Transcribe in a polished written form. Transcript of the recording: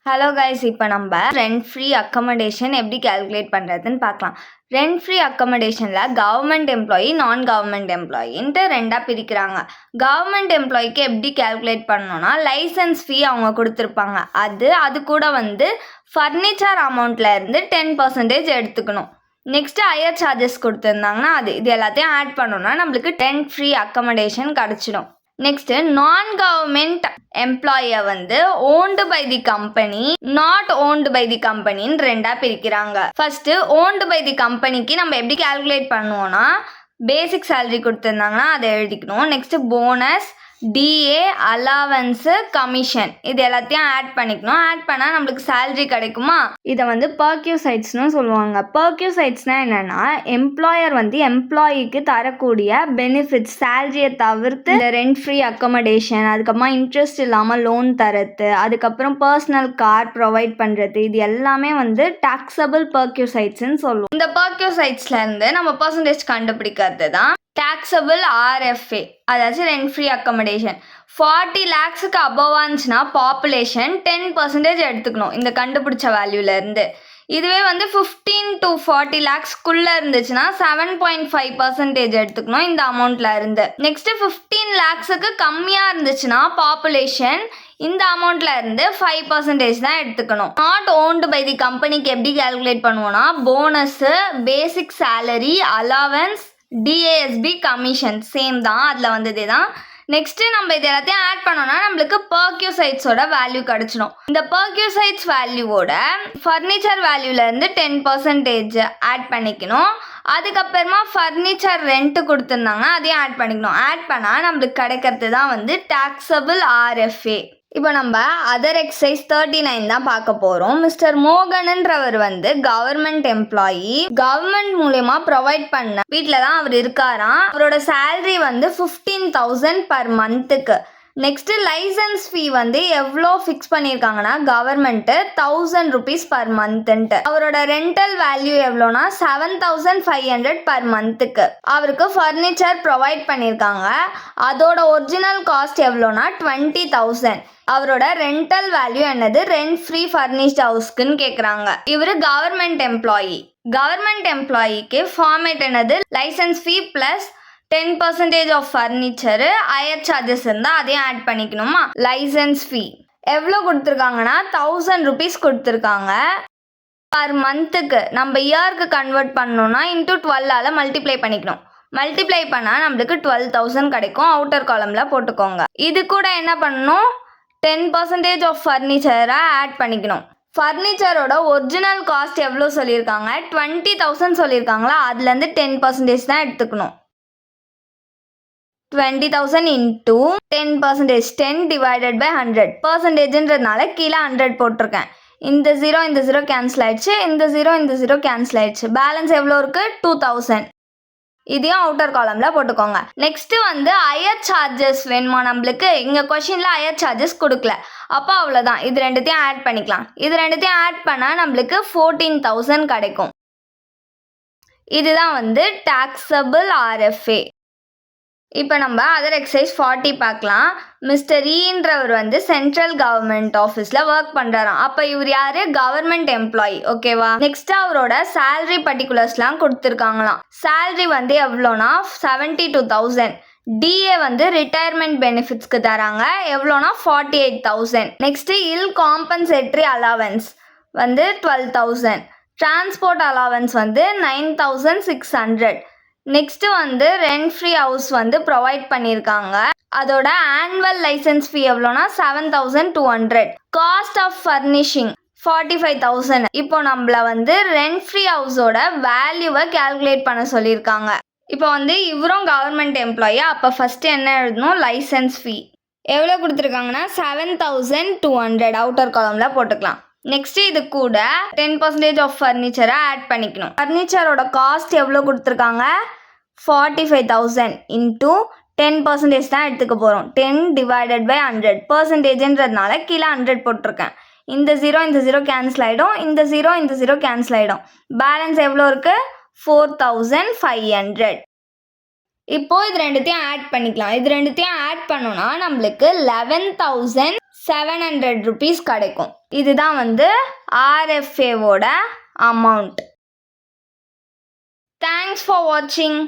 Hello guys, இப்போ நம்ம rent free accommodation எப்படி கேல்குலேட் பண்ணுறதுன்னு பார்க்கலாம். ரெண்ட் ஃப்ரீ அக்கமடேஷனில் கவர்மெண்ட் எம்ப்ளாயி, நான் கவர்மெண்ட் எம்ப்ளாயின்ட்டு ரெண்டாக பிரிக்கிறாங்க. கவர்மெண்ட் எம்ப்ளாய்க்கு எப்படி கேல்குலேட் பண்ணணும்னா, லைசன்ஸ் ஃபீ அவங்க கொடுத்துருப்பாங்க. அது கூட ஃபர்னிச்சர் அமௌண்ட்லேருந்து 10% எடுத்துக்கணும். நெக்ஸ்ட்டு ஹையர் சார்ஜஸ் கொடுத்துருந்தாங்கன்னா இது எல்லாத்தையும் ஆட் பண்ணோன்னா நம்மளுக்கு ரெண்ட் ஃப்ரீ அக்கமடேஷன் கிடச்சிடும். நெக்ஸ்ட்டு நான் கவர்மெண்ட் எம்ப்ளாயை owned by the company, not owned by the கம்பெனின்னு ரெண்டாக பிரிக்கிறாங்க. ஃபர்ஸ்ட்டு ஓன்டு பை தி கம்பெனிக்கு நம்ம எப்படி கால்குலேட் பண்ணுவோம்னா, பேசிக் சேலரி கொடுத்துருந்தாங்கன்னா அதை எழுதிக்கணும். Next bonus, DA, allowance, commission இது எல்லாத்தையும் ஆட் பண்ணிக்கணும். ஆட் பண்ணால் நம்மளுக்கு சேலரி கிடைக்குமா? இதை பர்க்யூசைட்ஸ்னு சொல்லுவாங்க. பர்க்யூசைட்ஸ்னால் என்னென்னா, எம்ப்ளாயர் எம்ப்ளாயிக்கு தரக்கூடிய பெனிஃபிட்ஸ், சேலரியை தவிர்த்து இந்த ரெண்ட் ஃப்ரீ அக்கமடேஷன், அதுக்கப்புறமா இன்ட்ரெஸ்ட் இல்லாமல் லோன் தரது, அதுக்கப்புறம் பர்சனல் கார் ப்ரொவைட் பண்ணுறது, இது எல்லாமே டாக்ஸபிள் பர்க்யூசைட்ஸ்ன்னு சொல்லுவோம். இந்த பர்க்யூசைட்ஸ்லேருந்து நம்ம பர்சன்டேஜ் கண்டுபிடிக்கிறது தான் டாக்ஸபிள் RFA, அதாச்சும் ரெண்ட் ஃப்ரீ அக்கமடேஷன். 40 lakhsக்கு அபவ் இருந்துச்சுன்னா பாப்புலேஷன் 10% எடுத்துக்கணும் இந்த கண்டுபிடிச்ச வேல்யூலேருந்து. இதுவே 15 to 40 lakhsக்குள்ளே இருந்துச்சுன்னா 7.5% எடுத்துக்கணும் இந்த அமௌண்ட்ல இருந்து. நெக்ஸ்ட்டு 15 lakhsக்கு கம்மியாக இருந்துச்சுன்னா பாப்புலேஷன் இந்த அமௌண்ட்ல இருந்து 5% தான் எடுத்துக்கணும். நாட் ஓன்டு பை தி கம்பெனிக்கு எப்படி கால்குலேட் பண்ணுவோம்னா, bonus, basic salary, allowance, DASP, commission same தான், அதில் வந்ததே தான். நெக்ஸ்ட்டு நம்ம இது எல்லாத்தையும் ஆட் பண்ணோம்னா நம்மளுக்கு பர்க்யூசைட்ஸோட வேல்யூ கிடச்சிடும். இந்த பர்க்யூசைட்ஸ் வேல்யூவோட ஃபர்னிச்சர் வேல்யூலேருந்து 10% ஆட் பண்ணிக்கணும். அதுக்கப்புறமா ஃபர்னிச்சர் ரெண்ட்டு கொடுத்துருந்தாங்க, அதையும் ஆட் பண்ணிக்கணும். ஆட் பண்ணால் நம்மளுக்கு கிடைக்கிறது தான் டாக்ஸபிள் RFA. இப்போ நம்ம அதர் எக்ஸசைஸ் 39 தான் பார்க்க போகிறோம். மிஸ்டர் மோகன்ன்றவர் கவர்மெண்ட் எம்ப்ளாயி, கவர்மெண்ட் மூலயமா ப்ரொவைட் பண்ண வீட்டில் தான் அவர் இருக்காராம். அவரோட சேலரி 15,000 பர் மந்த்துக்கு. நெக்ஸ்ட்டு லைசன்ஸ் ஃபீ எவ்வளோ ஃபிக்ஸ் பண்ணியிருக்காங்கன்னா, கவர்மெண்ட்டு 1000 rupees பர் மந்த்துன்ட்டு. அவரோட ரெண்டல் வேல்யூ எவ்வளோனா 7,500 பர் மந்த்துக்கு. அவருக்கு ஃபர்னிச்சர் ப்ரொவைட் பண்ணியிருக்காங்க, அதோட ஒரிஜினல் காஸ்ட் எவ்வளோனா 20,000. அவரோட ரெண்டல் வேல்யூ என்னது, ரெண்ட் ஃப்ரீ ஃபர்னிஷ்ட் ஹவுஸ்க்குன்னு கேட்குறாங்க. இவர் கவர்மெண்ட் எம்ப்ளாயி. கவர்மெண்ட் எம்ப்ளாயிக்கு ஃபார்மேட் என்னது, licence fee plus 10% of furniture, hire charges இருந்தால் அதையும் ஆட் பண்ணிக்கணுமா. லைசன்ஸ் ஃபீ எவ்வளோ கொடுத்துருக்காங்கன்னா 1000 rupees கொடுத்துருக்காங்க பர் மந்த்துக்கு. நம்ம இயருக்கு கன்வெர்ட் பண்ணோன்னா இன்ட்டு 12ஆல் மல்டிப்ளை பண்ணிக்கணும். மல்டிப்ளை பண்ணால் நம்மளுக்கு 12,000 கிடைக்கும். அவுட்டர் காலமில் போட்டுக்கோங்க. இது கூட என்ன பண்ணணும், 10% ஆஃப் ஃபர்னிச்சரை ஆட் பண்ணிக்கணும். ஃபர்னிச்சரோட ஒரிஜினல் காஸ்ட் எவ்வளோ சொல்லியிருக்காங்க, 20,000 சொல்லியிருக்காங்களா, அதுலேருந்து 10% தான் எடுத்துக்கணும். 20,000 into 10%, 10 divided by 100. பர்சன்டேஜ்ன்றதுனால கீழே 100 போட்டிருக்கேன். இந்த 0 கேன்சல் ஆயிடுச்சு, இந்த 0 கேன்சல் ஆயிடுச்சு. பேலன்ஸ் எவ்வளோ இருக்குது, 2,000. இதையும் அவுட்டர் காலமில் போட்டுக்கோங்க. நெக்ஸ்ட்டு ஹையர் சார்ஜஸ் வேணுமா நம்மளுக்கு. இங்கே கொஷினில் ஹையர் சார்ஜஸ் கொடுக்கல, அப்போ அவ்வளோதான். இது ரெண்டுத்தையும் ஆட் பண்ணிக்கலாம். இது ரெண்டுத்தையும் ஆட் பண்ணால் நம்மளுக்கு 14,000 கிடைக்கும். இதுதான் டாக்ஸபிள் RFA. இப்போ நம்ம அதர் எக்ஸசைஸ் 40 பார்க்கலாம். மிஸ்டர் ஈன்றவர் சென்ட்ரல் கவர்மெண்ட் ஆஃபீஸில் ஒர்க் பண்ணுறாராம். அப்போ இவர் யார், கவர்மெண்ட் எம்ப்ளாயி, ஓகேவா. நெக்ஸ்ட்டு அவரோட சேலரி பர்டிகுலர்ஸ்லாம் கொடுத்துருக்காங்களாம். சேலரி எவ்வளோனா 72,000. டிஏ ரிட்டையர்மெண்ட் பெனிஃபிட்ஸ்க்கு தராங்க, எவ்வளோனா 48,000. நெக்ஸ்ட்டு இல் compensatory allowance 12,000. Transport allowance 9,600. Next rent free house provide பண்ணியிருக்காங்க, அதோட ஆனுவல் லைசன்ஸ் ஃபீ எவ்வளோனா 7,200. Cost of furnishing 45,000. இப்போ நம்மள ரெண்ட் ஃப்ரீ ஹவுஸோட வேல்யூவை கேல்குலேட் பண்ண சொல்லியிருக்காங்க. இப்போ இவரும் கவர்மெண்ட் எம்ப்ளாயி, அப்போ ஃபஸ்ட்டு என்ன எழுதணும், லைசன்ஸ் ஃபீ எவ்வளோ கொடுத்துருக்காங்கன்னா 7,200 அவுட்டர் காலமில் போட்டுக்கலாம். நெக்ஸ்ட் இது கூட 10% ஆஃப் ஃபர்னிச்சரை ஆட் பண்ணிக்கணும். ஃபர்னிச்சரோட காஸ்ட் எவ்வளோ கொடுத்துருக்காங்க, 45,000 இன்ட்டு 10% தான் எடுத்துக்க போகிறோம். 10 divided by 100. பர்சன்டேஜ்ன்றதுனால கீழே 100 போட்டிருக்கேன். இந்த 0 கேன்சல் ஆகிடும், இந்த 0 கேன்சல் ஆகிடும். பேலன்ஸ் எவ்வளோ இருக்குது, 4,500. இப்போ இது ரெண்டுத்தையும் ஆட் பண்ணிக்கலாம். இது ரெண்டுத்தையும் ஆட் பண்ணோன்னா நம்மளுக்கு 11,000 ₹700 கிடைக்கும். இதுதான் வந்து RFAவோட அமௌண்ட். தேங்க்ஸ் ஃபார் வாட்சிங்.